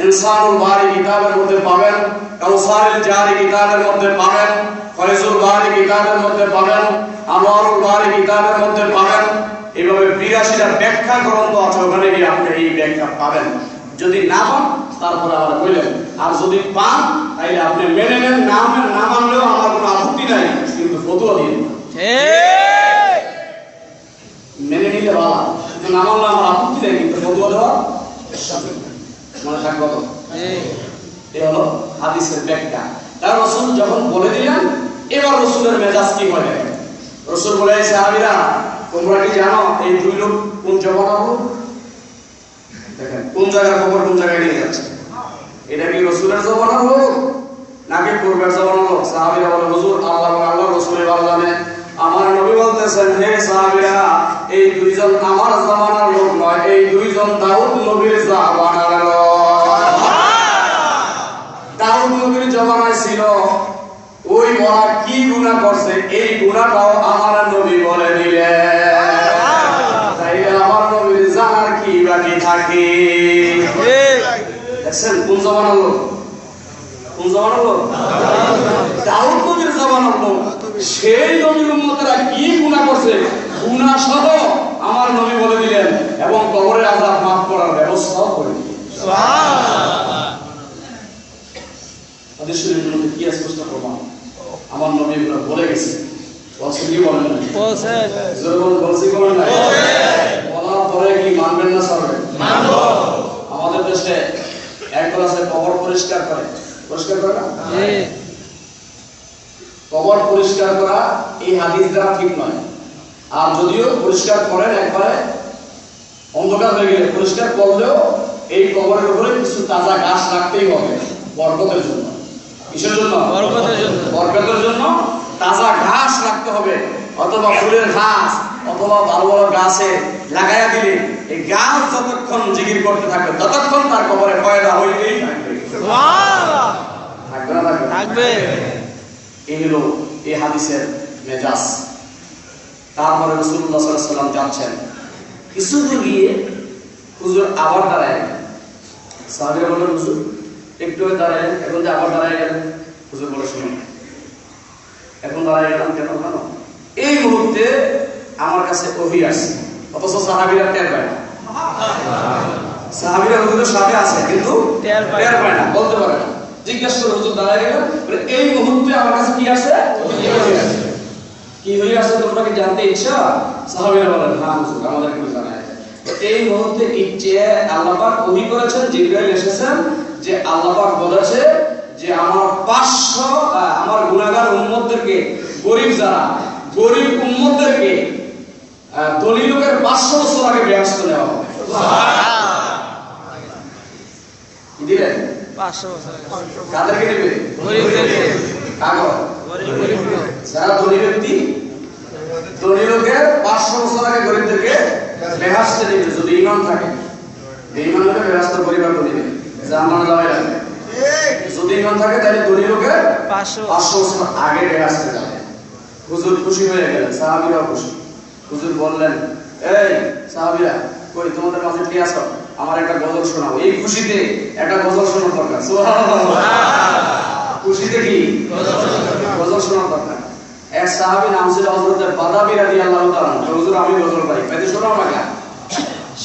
ইনসানুল বারি কিতাবের মধ্যে পাবেন, কাউসারুল জারি কিতাবের মধ্যে পাবেন, ফয়জুল বারি কিতাবের মধ্যে পাবেন, আনোয়ারুল বারি কিতাবের মধ্যে পাবেন। এইভাবে 82টা ব্যাখ্যা গ্রন্থ আছে, ওখানে গিয়ে আপনি এই ব্যাখ্যা পাবেন। যদি না পান তারপরে আবার বললেন, আর যদি পান তাহলে আপনি মেনে নেন, না মানলেও আমার কোনো আপত্তি নাই, কিন্তু ফতোয়া দিন। মেনে নিলে ভালো, কিন্তু না মানলে আমার আপত্তি নাই, কিন্তু ফতোয়া দেওয়া মনে থাকবে তো। এই হলো হাদিসের ব্যাখ্যা। তার রাসূল যখন বলে দিলেন, এবার রাসূলের মেজাজ কি হয়? রাসূল বলে, সাহাবীরা তোমরা কি জানো এই দুই লোক কোন জমানা হলো? দেখেন কোন জায়গার খবর কোন জায়গায় নিয়ে যাচ্ছে। এটা কি রাসূলের জমানা হলো নাকি পূর্বের জমানা হলো? সাহাবীরা বলে, হুজুর আল্লাহ এবং আল্লাহর রাসূলই ভালো জানে। আমার নবী বলতেছেন, হে সাহাবীরা, এই দুইজন আমার জমানার লোক নয়, এই দুইজন দাউদ নবীর জমানার লোক। দাউদ নবীর জমানায় ছিল, ওই ওরা কি গুনাহ করছে এই গুনাহটাও আমার নবী বলে দিলেন। তাইলে আমার নবীর জানার কি বাকি থাকে? দেখছেন কোন জমানার লোক? কোন জমানার লোক? দাউদ নবীর জমানার লোক। সেই নবীর উম্মতেরা কি গুনাহ করছে, গুনাহ সহ আমার নবী বলে দিলেন, এবং কবরের আযাব মাফ করার ব্যবস্থাও করে দিলেন। সুবহানাল্লাহ। হাদিস শরীফের মধ্যে কি স্পষ্ট প্রমাণ? আমার নবী এগুলো বলে গেছে। বলছে কি বলেন? বলছে। জোরে বলছে কি বলেন না? বলার পরে কি মানবেন না ছাড়বেন? মানব। আমাদের দেশে একদল আছে কবর পরিষ্কার করে। পরিষ্কার করে না? জি। কবর পরিষ্কার করা এই হাদিস দ্বারা ঠিক নয়। আর যদিও পরিষ্কার করেন, একবারে অন্ধকার হয়ে গেলে পরিষ্কার করলেও এই কবরের উপরে কিছু তাজা ঘাস রাখতেই হবে বরকতের জন্য। কিসের জন্য? বরকতের জন্য। বরকতের জন্য তাজা ঘাস রাখতে হবে, অথবা ফুলের ঘাস, অথবা ভালো ভালো গাছে লাগাইয়া দিলে এই গাছ যতক্ষণ জিকির করতে থাকবে ততক্ষণ তার কবরে পয়দা হইতেই থাকবে। সুবহানাল্লাহ। থাকবে না? থাকবে। এই হলো এই হাদিসের মেজাজ। তারপরে রাসূলুল্লাহ সাল্লাল্লাহু আলাইহি ওয়াসাল্লাম যাচ্ছেন, কিছু দূর গিয়ে হুজুর আবার দাঁড়ায়। সাহাবীরা বললেন, হুজুর একটু দাঁড়ায়, এখন যে আবার দাঁড়ায় গেলেন। হুজুর বলে, শুনুন, এখন দাঁড়ায় গেলাম কেন জানো? এই মুহূর্তে আমার কাছে ওহী আসছে, অথচ সাহাবীরা টের পায় না। সাহাবীরা হুজুরের সাথে আছে কিন্তু টের পায় না, বলতে পারে না। জিজ্ঞাসা করে, হুজুর দাঁড়ায় গেলেন, এই মুহূর্তে আমার কাছে কি আসে? ওহী আসে। কি হয়ে আসে তোমরা কি জানতে ইচ্ছা? সাহাবীরা বলেন, হ্যাঁ হুজুর, আমাদের একটু জানায়। এই মুহূর্তে ইচ্ছে আল্লাহ পাক ওহী করেছেন, জিবরাইল এসেছেন যে আল্লাহ পাক বলেছে যে আমার 500 আমার গুনাহগার উম্মতদেরকে, গরীব যারা গরীব উম্মতদেরকে ধনী লোকের 500 বছর আগে ব্যস্ত নেওয়া হবে। সুবহানাল্লাহ। কি দিলেন? 500 বছর। কাদেরকে দিবে? গরীবদেরকে। কাগজ গরীব যারা ধনী ব্যক্তি, ধনী লোকের 500 বছর আগে গরিবদেরকে বেহেশতে দিবে যদি ঈমান থাকে। ঈমান হলে বেহেশতের পরিবার দিবে, জান্নাতে যাওয়াই লাগবে। যদি ঈমান থাকে তাহলে ধনী লোকের 500 বছর আগে বেহেশতে যাবে। হুজুর খুশি হয়ে গেলেন, সাহাবীরা খুশি। হুজুর বললেন, এই সাহাবীরা, কই তোমাদের মাঝে কে আছো? আমার একটা গজল শোনাও। এই খুশিতে একটা গজল শোনার দরকার। সুবহানাল্লাহ। খুশিতে কি গজল শোনার দরকার। এক সাহাবী নাম ছিল হযরত বাদাবী রাদিয়াল্লাহু তাআলা। হুজুর আমি গজল পাই, তাই শোনাও না কেন?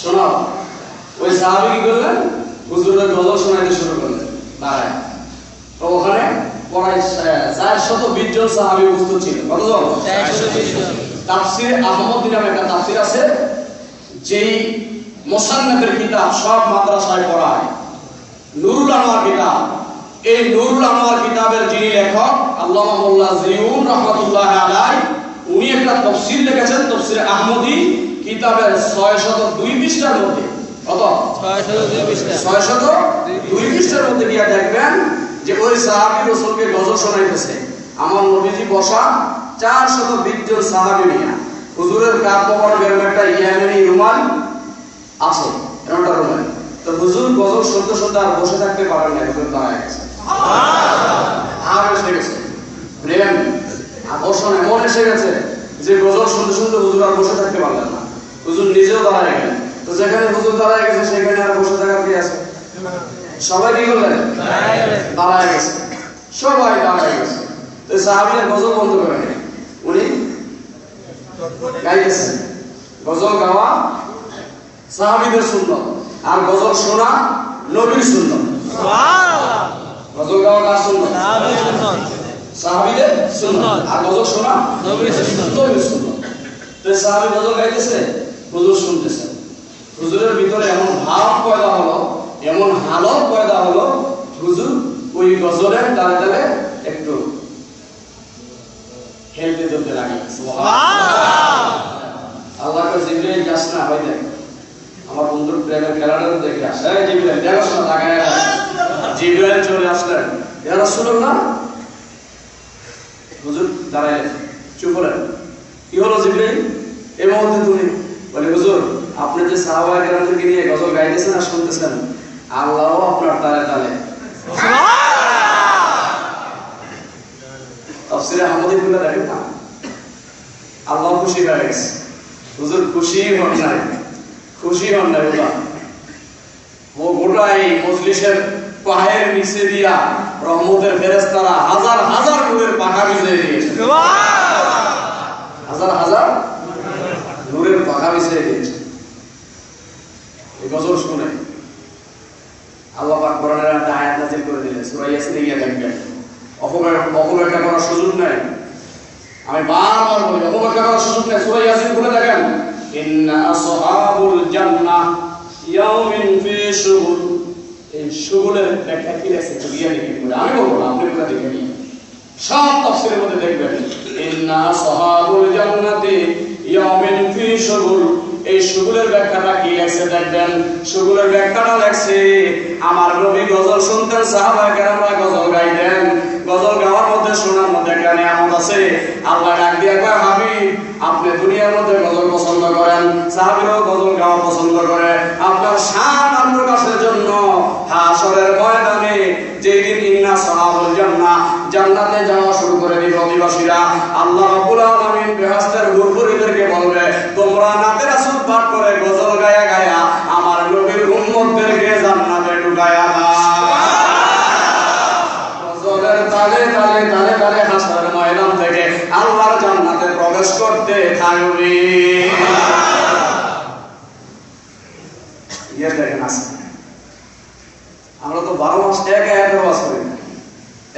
শোনাও। ওই সাহাবী কি করলেন? হুজুরের গজল শোনাইতে শুরু করলেন। দাঁড়ায় তো ওখানে প্রায় 420 জন সাহাবী উপস্থিত ছিল। কতজন? 420 জন। তাফসীর আহমদী নামে একটা তাফসীর আছে, যেই মুসান্নাফের কিতাব সব মাদ্রাসায় পড়ায়, নুরুল আনোয়ার কিতাব। এই নুরুল আনোয়ার কিতাবের যিনি লেখক আল্লামা মোল্লা জিয়ুন রাহমাতুল্লাহি আলাইহি, উনি একটা তাফসীর লিখেছেন, তাফসীর আহমদী কিতাবের 602 পৃষ্ঠার মধ্যে। কত? 602 পৃষ্ঠার মধ্যে গিয়ে দেখবেন যে ওই সাহাবী রাসূলকে গজল শোনাইতেছে। আমার নবীজি বসা 420 জন সাহাবী নিয়ে। হুজুরের কাঁধ মোবারকের একটা ইয়ামেনি রুমাল আছে, এরকমটা রুমাল। তো হুজুর গজল শুনতে শুনতে আর বসে থাকতে পারেন না, হুজুর দাঁড়ায় গেছে। আর এসে গেছে প্রেম আকর্ষণ এমন এসে গেছে যে গজল শুনতে শুনতে হুজুর আর বসে থাকতে পারলেন না। হুজুর নিজেও দাঁড়ায় গেলেন। তো যেখানে হুজুর দাঁড়ায় গেছে সেখানে আর বসে থাকার কি আছে? সবাই কি করলেন? দাঁড়ায় গেছে, সবাই দাঁড়ায় গেছে। তো সাহাবীরা গজল বন্ধ করে নেয়, উনি গাইতেছেন। গজল গাওয়া সাহাবীদের সুন্নাত, আর গজল শোনা নবীর সুন্নাত। সুবহানাল্লাহ। গজল গাওয়া কার সুন্নাত? সাহাবীদের সুন্নাত। সাহাবীদের সুন্নাত, আর গজল শোনা নবীর সুন্নাত। নবীর সুন্নাত। তো সাহাবী গজল গাইতেছে, হুজুর শুনতেছে। হুজুরের ভিতরে এমন ভাব পয়দা হলো, এমন হালত পয়দা হলো, হুজুর ওই গজলের তালে তালে একটু খেলতে ধরতে লাগে। সুবহানাল্লাহ। আল্লাহকে জিবরাইল যাস না, হয় দেখ আমার বন্ধুর প্রেমের খেলাটা দেখে আসে। এই জিবরাইল দেখো না, লাগায় জিবরাইল চলে আসলেন। ইয়া রাসূলুল্লাহ। হুজুর দাঁড়াইলেন, চুপ হলেন। কি হলো জিবরাইল? এই মুহূর্তে তুমি বলে, হুজুর আপনি যে সাহাবায়ে কেরামদেরকে নিয়ে গজল গাইতেছেন আর শুনতেছেন, আল্লাহও আপনার তালে তালে। তাফসীরে আহমদী গুলো দেখেন না, আল্লাহ খুশি হয়ে গেছে। হুজুর খুশি হন নাই, খুশি হন নাই। ও গোটা এই মজলিসের পায়ের নিচে দিয়া রহমতের ফেরেশতারা হাজার হাজার নূরের পাখা বিছিয়ে দিয়েছে। হাজার হাজার নূরের পাখা বিছিয়ে দিয়েছে এই গজল শুনে। আল্লাহ পাক কোরআনের একটা আয়াত নাযিল করে দিলেন, সূরা ইয়াসিনে গিয়ে দেখবেন। অপব্যাখ্যা করার সুযোগ নাই। আমি বারবার বলি, অপব্যাখ্যা করার সুযোগ নাই। সূরা ইয়াসিন খুলে দেখেন, ইন্না আসহাবুল জান্নাহ ইয়াউমিন ফি শুগুল। এই শুগুলের ব্যাখ্যা কি আছে একটু গিয়ে দেখেন। আমি বলবো না, আপনি পুরো দেখে নিন। সব তাফসীরের মধ্যে দেখবেন ইন্না আসহাবুল জান্নাতি ইয়াউমিন ফি শুগুল। এই শুগুলের ব্যাখ্যাটা কি আছে দেখবেন। শুগুলের ব্যাখ্যাটা লেখছে, আমার নবী গজল শুনতেন, সাহাবায়ে কেরামরা গজল গাইতেন। গজল গাওয়ার মধ্যে শোনার মধ্যে একটা নিয়ামত আছে। আল্লাহ ডাক দিয়া কয়, হাবিব আপনি দুনিয়ার মধ্যে গজল পছন্দ করেন, সাহাবীরাও গজল গাওয়া পছন্দ করে। আপনার শান আর প্রকাশের জন্য হাশরের ময়দানে যেই দিন ইন্না আসহাবুল জান্নাহ জান্নাতে যাওয়া শুরু করে দিবে অধিবাসীরা, আল্লাহ রাব্বুল আলামিন বেহেশতের হুরপুরীদেরকে বলবে, তোমরা নাতে রাসূল পাঠ করে গজল গায়া গায়া আমার নবীর উম্মতদেরকে জান্নাতে ঢুকায়া দাও। গজলের তালে তালে তালে তালে হাশরের ময়দান থেকে আল্লাহর জান্নাতে প্রবেশ করতে থাকবে। ইয়ে দেখেন আছে, আমরা তো 12 মাস এক আয়াতের ওয়াজ করি,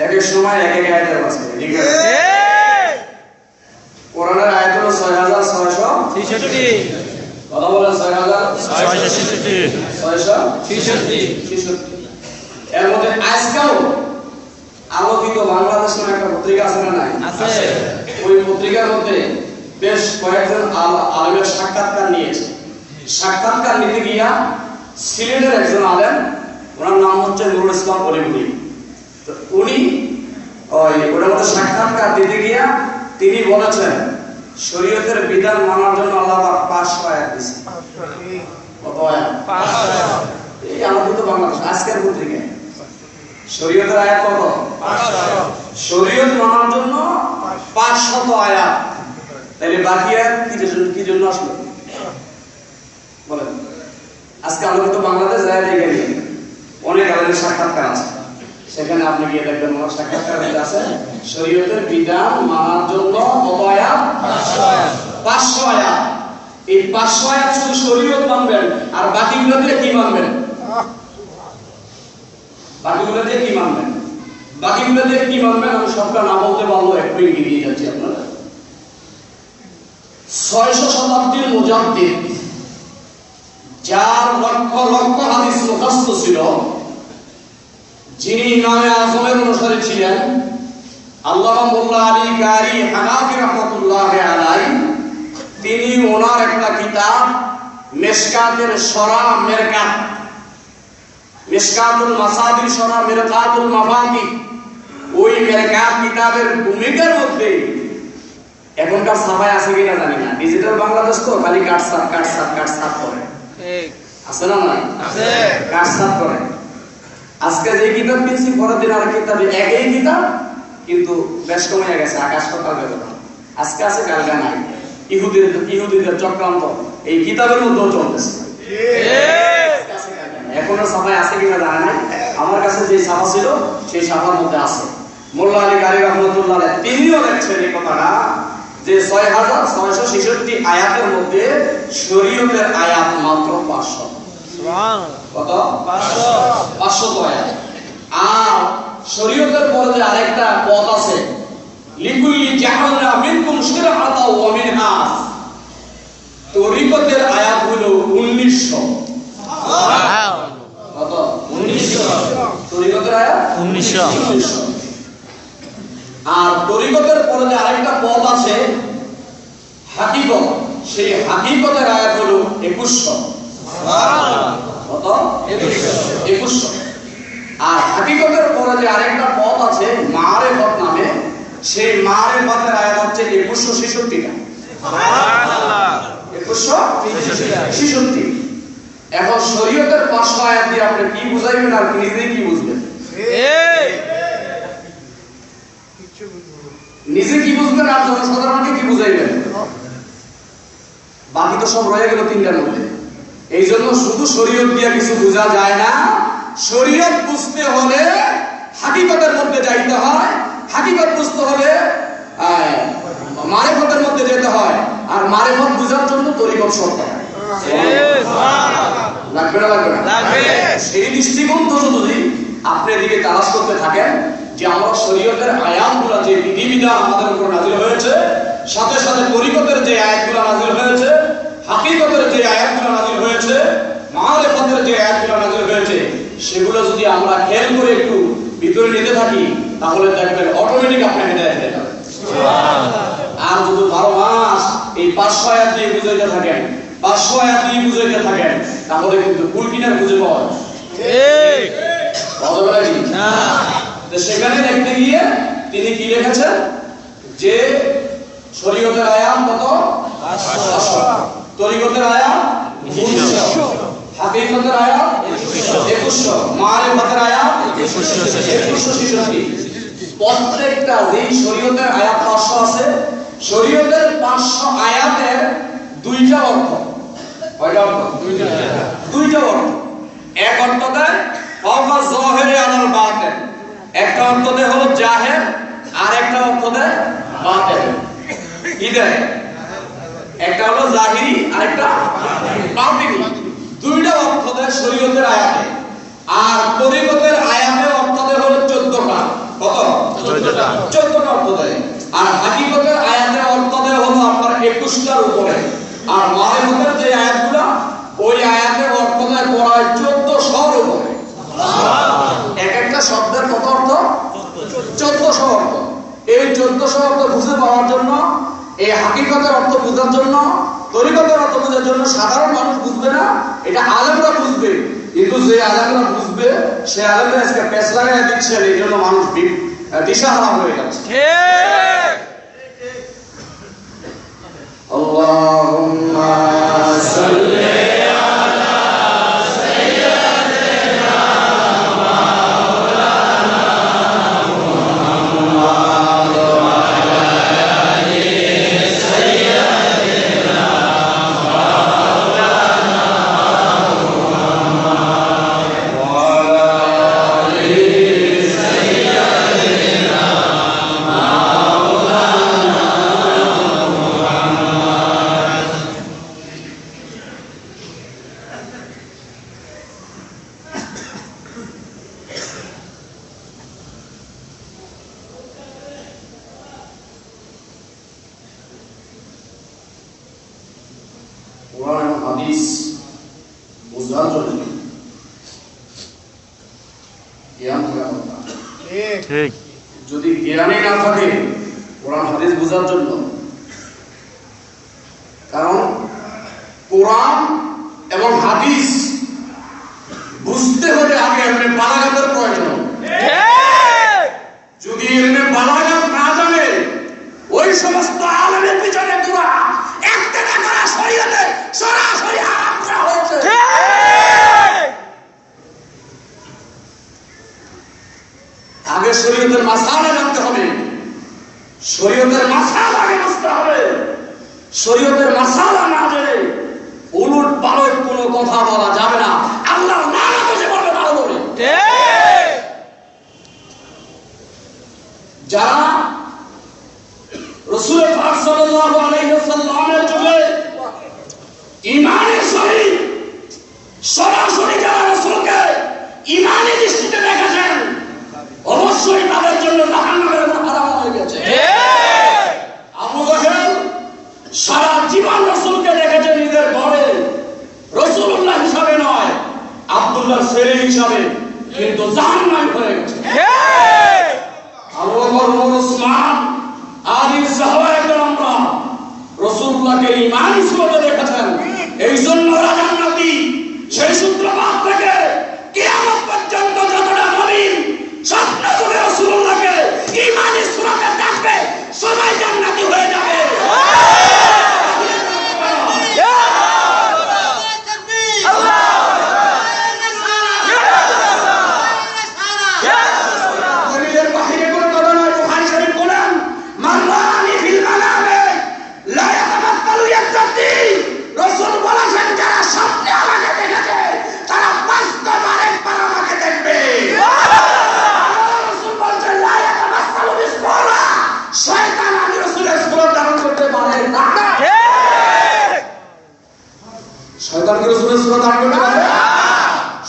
এক এক সময় এক এক আয়াতের ওয়াজ করি, ঠিক আছে? কোরআনের আয়াত হলো 6666। কথা বলেন 6666। এর মধ্যে আজকাল আলোকিত বাংলাদেশ নামে একটা পত্রিকা আছে না? নাই আছে। ওই পত্রিকার মধ্যে বেশ কয়েকজন আলেমের সাক্ষাৎকার নিয়েছে। সাক্ষাৎকার নিতে গিয়া সিলেটের একজন আলেম, ওনার নাম হচ্ছে নুরুল ইসলাম অলিপুরি। তো উনি ওই ওটার মধ্যে সাক্ষাৎকার দিতে গিয়া তিনি বলেছেন শরীয়তের বিধান মানার জন্য আল্লাহ পাক 500 আয়াত দিয়েছেন। কত আয়াত? 500 আয়াত। এই আমাদের তো বাংলাদেশ আজকের পত্রিকায় শরীয়তের আয়াত কত? 500। শরীয়ত মানার জন্য 500 আয়াত। তাহলে বাকি আয়াত কি জন্য আসলো বলেন? আজকে আমরা তো বাংলাদেশ যায় দেখে নিই, অনেক আলেমের সাক্ষাৎকার আছে, সেখানে আপনি গিয়ে দেখবেন আমার সাক্ষাৎকার আছে শরীয়তের বিধান মানার জন্য কত আয়াত? 500 আয়াত। 500 আয়াত। এই 500 আয়াত শুধু শরীয়ত মানবেন, আর বাকিগুলো দিয়ে কি মানবেন? বাকিগুলো দিয়ে কি মানবেন? বাকিগুলো দিয়ে কি মানবেন? আমি সবটা না বলতে পারবো, একটু এগিয়ে যাচ্ছি আপনারা। 600 শতাব্দীর মুজাদ্দিদ, যার লক্ষ লক্ষ হাদিস মুখস্থ ছিল, যিনি ইমামে আজমের অনুসারী ছিলেন, আল্লামা মোল্লা আলী কারি হানাফি রাহমাতুল্লাহ আলাইহি, তিনি ওনার একটা কিতাব মিশকাতের শরা মিরকাত, মিশকাতুল মাসাবির শরা মিরকাতুল মাফাতিহ, ওই মিরকাত কিতাবের ভূমিকার মধ্যে এখনকার ছাপায় আছে কিনা জানি না, ডিজিটাল বাংলাদেশ তো খালি কাটসাপ করে, আছে না? নাই আছে, কাটসাপ করে। আজকে যে কিতাব কিনছি পরের দিন আর কিতাব একই কিতাব, কিন্তু বেশ কমে গেছে, আকাশ পাতাল ব্যবধান। আজকে আছে কালকে নাই। ইহুদিদের চক্রান্ত এই কিতাবের মধ্যেও চলতেছে। এখনো ছাপায় আছে কিনা জানা নাই, আমার কাছে যে ছাপা ছিল সেই ছাপার মধ্যে আছে। মোল্লা আলী কারি রাহমাতুল্লাহ তিনিও লেখছেন এই কথাটা যে 6666 আয়াতের মধ্যে শরীয়তের আয়াত মাত্র 500। কত? 500 আয়াত। আর শরীয়তের পরে যে আরেকটা পদ আছে, লিকুল্লি জাআলনা মিনকুম শিরআতাও ওয়া মিনহাজ, তরিকতের আয়াত হলো 1900। কত? 1900। তরিকতের আয়াত 1900। আর তরিকতের পরে যে আরেকটা পদ আছে হাকিকত, সেই হাকিকতের আয়াত হলো 2100। কত? 2100। আর হাকিকতের পরে যে আরেকটা পদ আছে মারিফত নামে, সেই মারিফতের আয়াত হচ্ছে 2166টা। সুবহানাল্লাহ। 2166। এখন শরীয়তের 500 আয়াত দিয়ে আপনি কি বুঝাইবেন আর নিজেই কি বুঝবেন? নিজে কি বুঝবেন আর জনসাধারণকে কি বুঝাইবেন? বাকি তো সব রয়ে গেল তিনটার মধ্যে। এই জন্য শুধু শরীয়ত দিয়ে কিছু বোঝা যায় না, শরীয়ত বুঝতে হলে হাকিকতের মধ্যে যাইতে হয়, হাকিকত বুঝতে হলে মারিফতের মধ্যে যেতে হয়, আর মারিফত বুঝার জন্য তরিকত শর্ত লাগবে না? লাগবে না? সেই দৃষ্টিকোণ থেকে যদি আপনি এদিকে তালাশ করতে থাকেন যে আমরা শরীয়তের আয়াতগুলো যে বিধিবিধান আমাদের উপর নাযিল হয়েছে, সাথে সাথে তরিকতের যে আয়াতগুলো নাযিল হয়েছে, হাকিকতের যে আয়াতগুলো নাযিল হয়েছে, মারিফতের যে আয়াতগুলো নাযিল হয়েছে, সেগুলো যদি আমরা খেয়াল করে একটু ভিতরে নিতে থাকি, তাহলে দেখবেন অটোমেটিক আপনি হেদায়েত হয়ে যাবেন। আর যদি 12 মাস এই 500 আয়াত দিয়ে বুঝাইতে থাকেন, 500 আয়াত দিয়ে বুঝাইতে থাকেন, তাহলে কিন্তু কুল কিনার খুঁজে পাওয়া যায়। ঠিক কথা বলা ঠিক না? তো সেখানে দেখতে গিয়ে তিনি কি লিখেছেন যে শরীয়তের আয়াত কত? 500, তরিকতের আয়াত 1900, হাকিকতের আয়াত 2100, মারিফতের আয়াত 2166। প্রত্যেকটা যেই শরীয়তের আয়াত 500 আছে, শরীয়তের 500 আয়াতের দুইটা অর্থ। কয়টা অর্থ? দুইটা অর্থ। এক অর্থ দেয় ফাওকা যাহিরে আলাল বাতিল, একটা অর্থ দেয় হলো জাহের, আর একটা অর্থ দেয় বাতিল। কি দেয়? একটা হলো জাহিরি আর একটা বাতিল। দুইটা অর্থ দেয় শরীয়তের আয়াতে। আর তরিকতের আয়াতে অর্থ দেয় হলো 14টা। কত? 14টা অর্থ দেয়। আর হাকিকতের আয়াতে অর্থ দেয় হলো আপনার 21টার উপরে। আর মারিফতের যে আয়াতগুলো, ওই আয়াতে অর্থ দেয় পড়ায় 1400-এর উপরে। এক একটা শব্দের কত অর্থ? 1400 অর্থ। এই 1400 অর্থ বুঝে পাওয়ার জন্য, এই হাকিকতের অর্থ বোঝার জন্য, তরিকতের অর্থ বোঝার জন্য সাধারণ মানুষ বুঝবে না, এটা আলেমরা বুঝবে। কিন্তু যে আলেমরা বুঝবে, সে আলেমরা আজকে পেছ লাগায় দিচ্ছে, এই জন্য মানুষ দিশাহারা হয়ে যাচ্ছে। আল্লাহুম্মা সাল্লি কোরআন এবং হাদিস বোঝার জন্য জ্ঞান থাকা দরকার। ঠিক। যদি জ্ঞানই না থাকে কোরআন হাদিস বোঝার জন্য, কারণ কোরআন এবং হাদিস বুঝতে হলে আগে এমনি বালাগাতের প্রয়োজন। যদি এমনি বালাগাত না জানে ওই সমস্ত আলেমের পিছনে পুরা একটা করা শরীয়তে সরাসরি হারাম করা হয়েছে। আগে শরীয়তের মাসালা জানতে হবে, শরীয়তের মাসালা আগে বুঝতে হবে। শরীয়তের মাসালা না জেনে উলট পালট কোনো কথা বলা যাবে না। আল্লাহর নাম বুঝে বলবে ভালো করে। যারা রাসূল পাক সাল্লাল্লাহু আলাইহি ওয়াসাল্লামের যুগে ঈমানের সহিত সরাসরি যারা রাসূলকে ঈমানের দৃষ্টিতে দেখেছেন, অবশ্যই তাদের জন্য জাহান্নামের হারাম হয়ে গেছে। আবু জাহেল সারা জীবন রাসূলকে দেখেছে নিজের ঘরে, রাসূলুল্লাহ হিসাবে নয়, আব্দুল্লাহর ছেলে হিসাবে, কিন্তু জাহান্নামী হয়ে গেছে। আবু বকর, ওমর, ওসমান আদি সাহাবায়ে কেরামরা রাসূলুল্লাহকে ঈমানী সুরতে দেখেছেন, এই জন্য ওরা জান্নাতি। সেই সূত্রপাত থেকে কিয়ামত পর্যন্ত যতটা নবী স্বপ্ন করে রাসূলুল্লাহকে ঈমানী সুরতে দেখবে, সবাই জান্নাতি হয়ে যাবে। শয়তান কি রাসূলের সূরত ধারণ করতে পারে?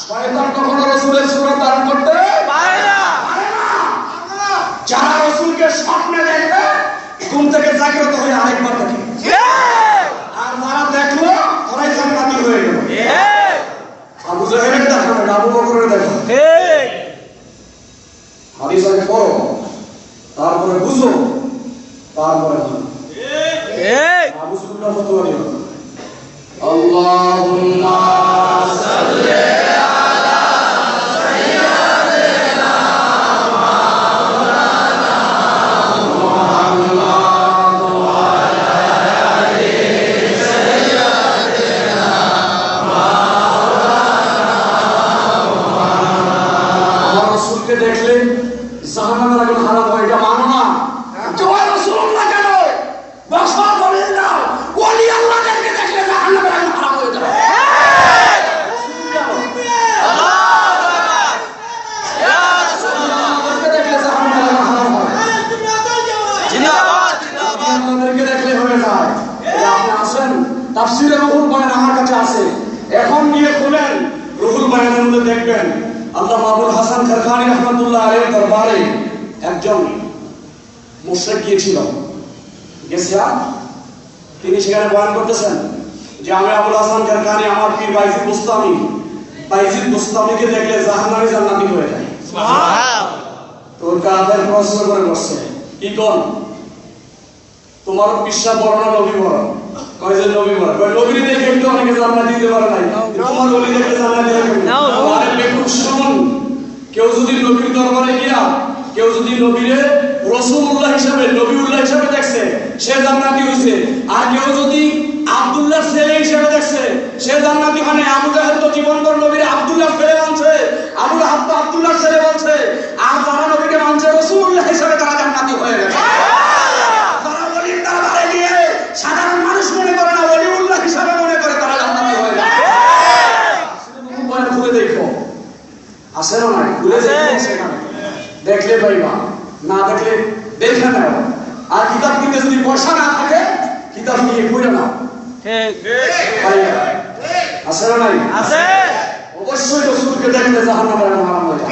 শয়তান কখনো রাসূলের সূরত ধারণ করতে পারে না। যারা রাসূলকে স্বপ্নে দেখবে ঘুম থেকে জাগ্রত হয়ে আরেকবার দেখে, আর যারা দেখলো ওরাই জান্নাতি হয়ে গেল। আবু জাহেলের দেখো না, আবু বকরের দেখো। হাদিস আগে পড়ো, তারপরে বুঝো, তারপরে আবু সুন্নাহ ফতোয়া দিও। আল্লাহুম্মা সাল্লি আলা সাইয়্যিদিনা মাওলানা মুহাম্মাদ ওয়া আলা আলি সাইয়্যিদিনা মাওলানা মুহাম্মাদ। আমার রাসূলকে দেখলে জাহান্নামের আগুন হারাম হয়, এটা মানো না? জয় রাসূলুল্লাহ কেন বসা বলেন না, ওলি আল্লাহদেরকে দেখলে জাহান্নামের আগুন হারাম হয়ে যাবে। তাফসীরে রুহুল বয়ান আমার কাছে আছে, এখন নিয়ে খুলেন রুহুল বয়ানের মধ্যে দেখবেন আল্লামা আবুল হাসান খারখানী রাহমাতুল্লাহ আলাইহির দরবারে একজন মুশরিক গিয়েছিল। তিনি সেখানে বয়ান করতেছেন যে আমি আবুল হাসান খারখানী আমার পীর বাইজিদ বুস্তামীকে দেখলে জাহান্নামী জান্নাতি হয়ে যায়। সুবহানাল্লাহ। তোর কাদের প্রশ্ন করে বসছে, কি কোন তোমার পিসা বড় না নবী বড়? কয় যে নবী বড়। কয় নবী দেখে একটু অনেকে জান্নাত দিতে পারে নাই, তোমার ওলি দেখে জান্নাত দিতে পারে। আরে বেকুব শুনুন, কেউ যদি নবীর দরবারে গিয়া কেউ যদি নবীরে রাসূলুল্লাহ হিসাবে নবীউল্লাহ হিসাবে দেখছে সে জান্নাতি হইছে, আর কেউ যদি আব্দুল্লাহর ছেলে হিসাবে দেখছে সে জান্নাতি হয় না। আবু জাহেল তো জীবনভর নবীরে আব্দুল্লাহর ছেলে মানছে, আবু লাহাব তো আব্দুল্লাহর ছেলে বলছে, আর যারা নবীকে মানছে রাসূলুল্লাহ হিসাবে তারা জান্নাতি হয়ে গেছে। যারা ওলির দরবারে গিয়ে সাধারণ মানুষ মনে করে না, ওলিউল্লাহ হিসাবে মনে করে, তারা জান্নাতি হয়ে গেছে। আসলে খুলে দেখো, আসে না নাই খুলে দেখো, সেখানে দেখলে পাইবা, না দেখলে দেখে নাও। আর কিতাব কিনতে যদি পয়সা না থাকে কিতাব নিয়ে পড়ে নাও। আছে না নাই? আছে। অবশ্যই রাসূলকে দেখলে জাহান্নামের হারাম হয়ে যায়।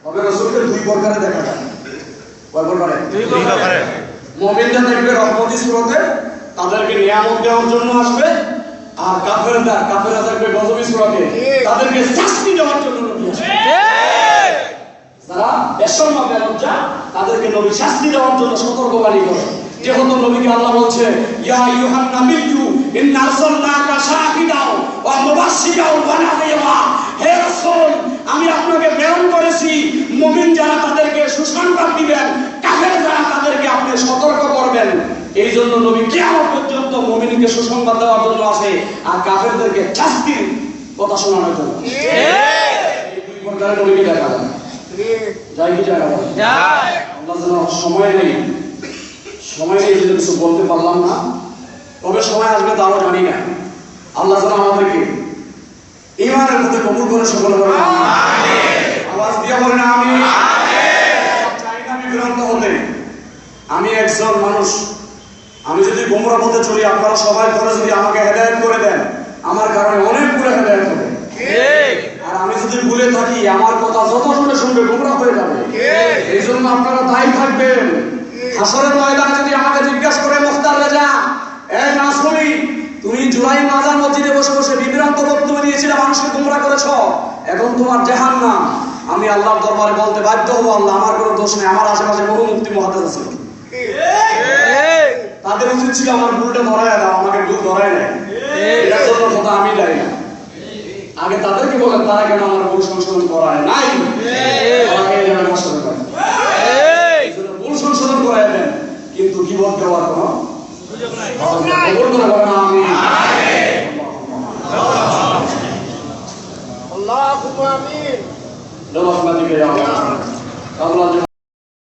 তবে রাসূলকে দুই প্রকারে দেখা যায়। কয় প্রকারে? দুই প্রকারে। মুমিনরা দেখবে রহমতের সুরতে, তাদেরকে নিয়ামত দেওয়ার জন্য আসবে, আর কাফেররা দেখবে গজবের সুরতে, তাদেরকে শাস্তি দেওয়ার জন্য নবী আসবে। যারা বেশরম বেলজ্জা তাদেরকে নবী শাস্তি দেওয়ার জন্য সতর্কবাণী করে। যেহেতু নবীকে আল্লাহ বলছে ইয়া আইয়ুহান নাবিয়্যু ইন্না আরসালনাকা শাহিদাও ওয়া মুবাশশিরাও ওয়া নাযীরা, হে রাসূল আমি আপনাকে প্রেরণ করেছি মুমিন যারা তাদেরকে সুসংবাদ দিবেন, কাফের যারা তাদেরকে আপনি সতর্ক করবেন। এই জন্য নবী কিয়ামত পর্যন্ত মুমিনকে সুসংবাদ দেওয়ার জন্য আসে, আর কাফেরদেরকে শাস্তির কথা শোনানোর জন্য। এই দুই প্রকারের নবীকে দেখা যায়। যাই কি জায়গা যায় আল্লাহ যেন সময় নেই যদি কিছু বলতে পারলাম না, তবে সময় আসবে তাও জানি না। আল্লাহ যেন আমাদেরকে ঈমানের মধ্যে কবুল করে সকলে বলেন আমিন। আওয়াজ দিয়ে বলেন আমিন। চাই না বিভ্রান্ত হতে। আমি একজন মানুষ, আমি যদি গোমরা পথে চলি, আপনারা সবাই করে যদি আমাকে হেদায়েত করে দেন, আমার কারণে অনেকগুলো হেদায়েত হবে। আর আমি যদি ভুলে থাকি, আমার কথা যত শুনবে গোমরাহ হয়ে যাবে। এই জন্য আপনারা দায়ী থাকবেন। হাসরের ময়দানে যদি আমাকে জিজ্ঞাসা করে মুখতার রাজা, এই নাসরি তুমি জুলাই মাজার মসজিদে বসে বসে বিভ্রান্ত বক্তব্য দিয়েছিলে, মানুষকে গোমরাহ করেছ, এখন তোমার জাহান্নাম, আমি আল্লাহর দরবারে বলতে বাধ্য হবো আল্লাহ আমার কোনো দোষ নেই, আমার আশেপাশে বহু মুফতি মুহাদ্দিস আছে, তাদের উচিত ছিল আমার ভুলটা ধরায় দাও, আমাকে ভুল ধরায় নাই, এটার জন্য কথা আমি দায়ী না। আগে তাদেরকে বলেন তারা কেন আমার ভুল সংশোধন করায় নাই, ভুল সংশোধন করায় দেন, কিন্তু কি বলতে দেওয়ার কোনো আল্লাহ